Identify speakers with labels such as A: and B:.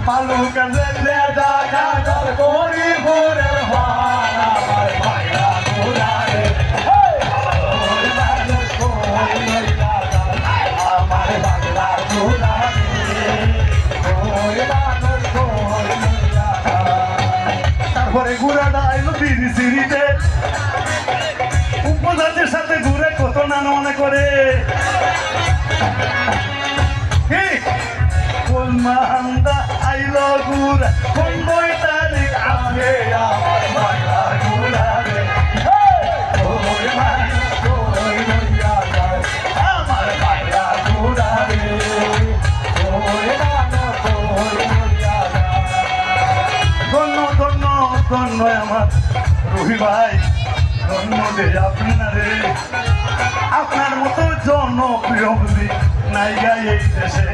A: ভালো কাজে দেখা করি ভোরের আমার ভাইরা ঘোরারে আমার বাংলা তারপরে ঘুরাটা আইলো দিদি সিঁড়িতে উপজাতির সাথে ঘুরে কত নানা মনে করে কোন মান্দা আইলো ঘুরা কোন বইতারিক আজকে আমার বাংলা ঘুরারে আমার বাংলা ঘুরারে ধন্য ধন্য ধন্য আমার রুহি ভাই ধন্য যে আপনারে আপনার মতো জনপ্রিয় নাই গাই এই দেশে।